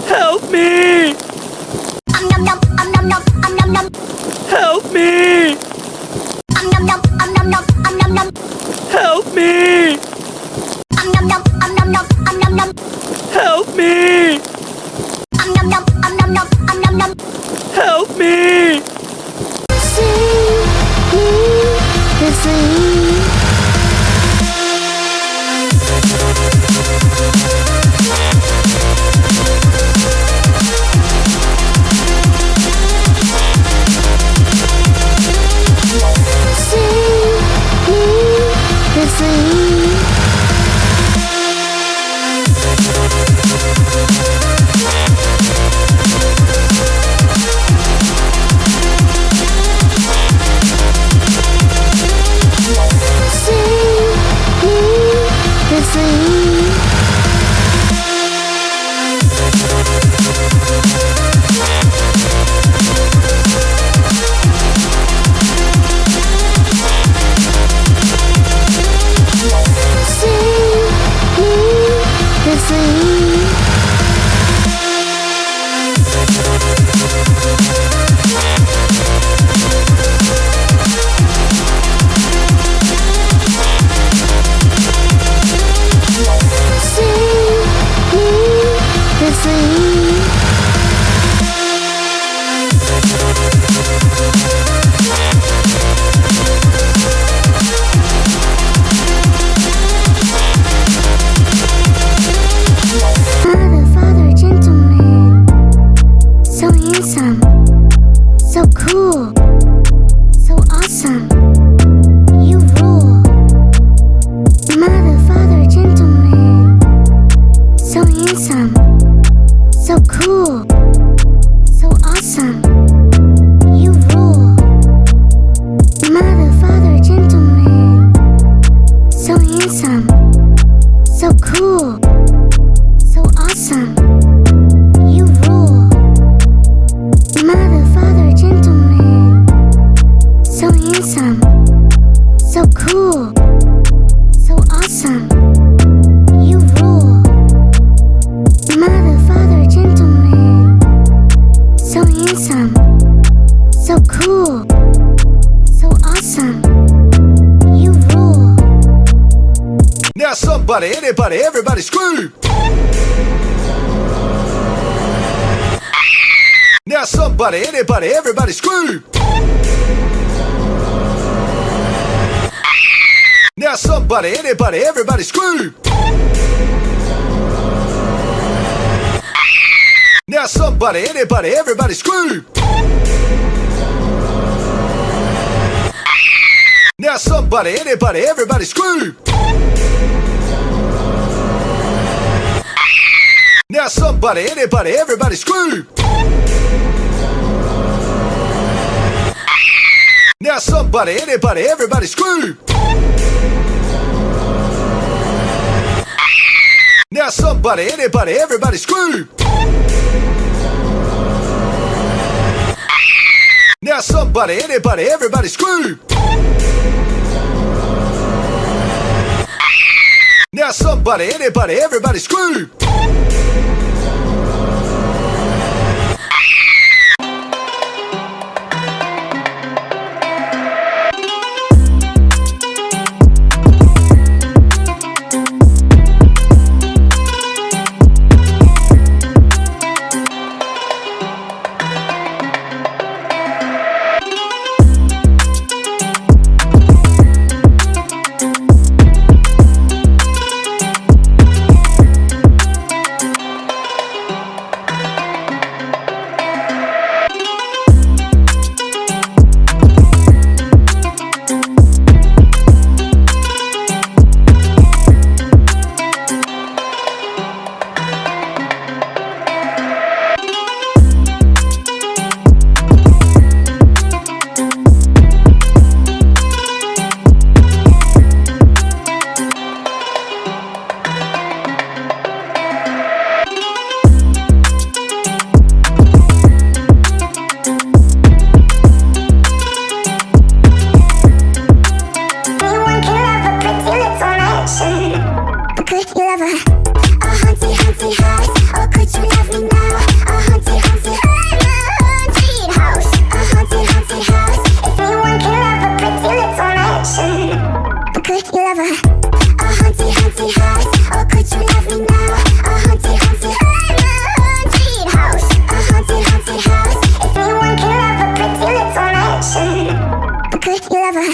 Help me! Help me! Help me! Help me! Help me! Anybody, everybody scream! Now somebody, anybody, everybody scream! Now somebody, anybody, everybody scream! Now somebody, anybody, everybody scream! Now somebody, anybody, everybody scream! Now somebody, anybody, everybody scream! Now somebody, anybody, everybody scream! Now somebody, anybody, everybody scream! Now somebody, anybody, everybody scream! Now somebody, anybody, everybody scream! haunted, haunted house. Oh, could you love me now? A haunted, haunted, haunted house. A haunted, haunted house. If anyone can love a pretty little mansion, could you love her? A haunted, haunted house. Oh, could you love me now? A haunted, haunted, haunted house. A haunted, haunted house. If anyone can love a pretty little mansion, could you love her?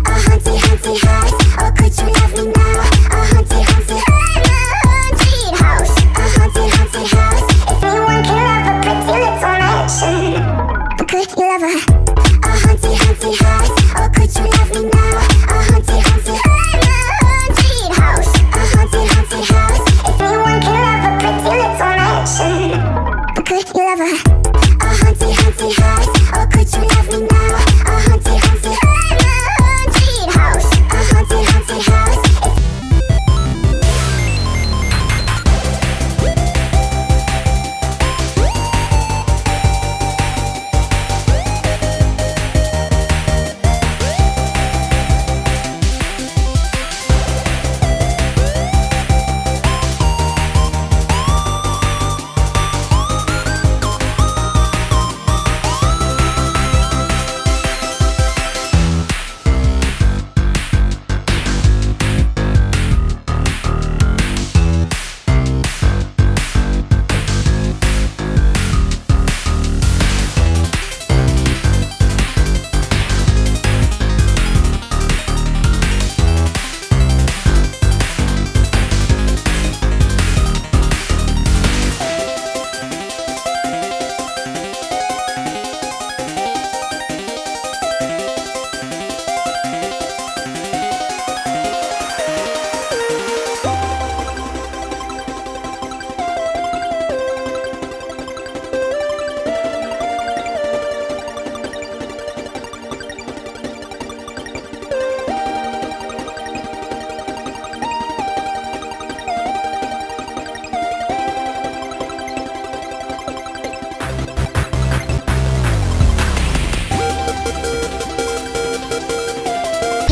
A haunted, haunted house. Oh, could you love me now? A haunted, haunted, haunted house. A haunted, haunted house. If anyone can love a pretty little mansion, could you love her? A haunted, haunted house. Oh, could you love me now? A haunted, haunted, haunted house. A haunted, haunted house. If anyone can love a pretty little mansion, could you love her? A haunted, haunted house. Oh, could you love me now? A haunted, haunted, haunted house. A haunted, haunted house.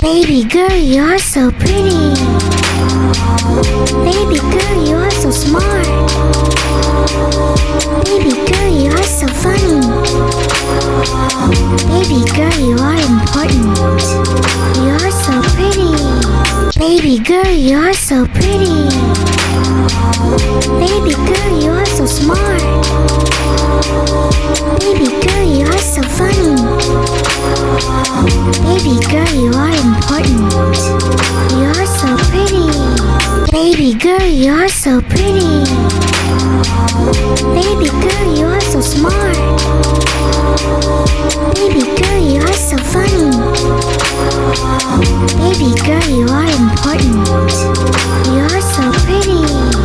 Baby girl, you're so pretty. Baby girl, you're so smart. Baby girl, you're so funny. Baby girl, you are important. You're so pretty. Baby girl, you're so pretty. Baby girl, you're so smart. Baby girl, you're so funny. Baby girl, you are important. You're so pretty. Baby girl, you're so pretty. Baby girl, you're so smart. Baby girl, you're so funny. Baby girl, you are important. You're so pretty.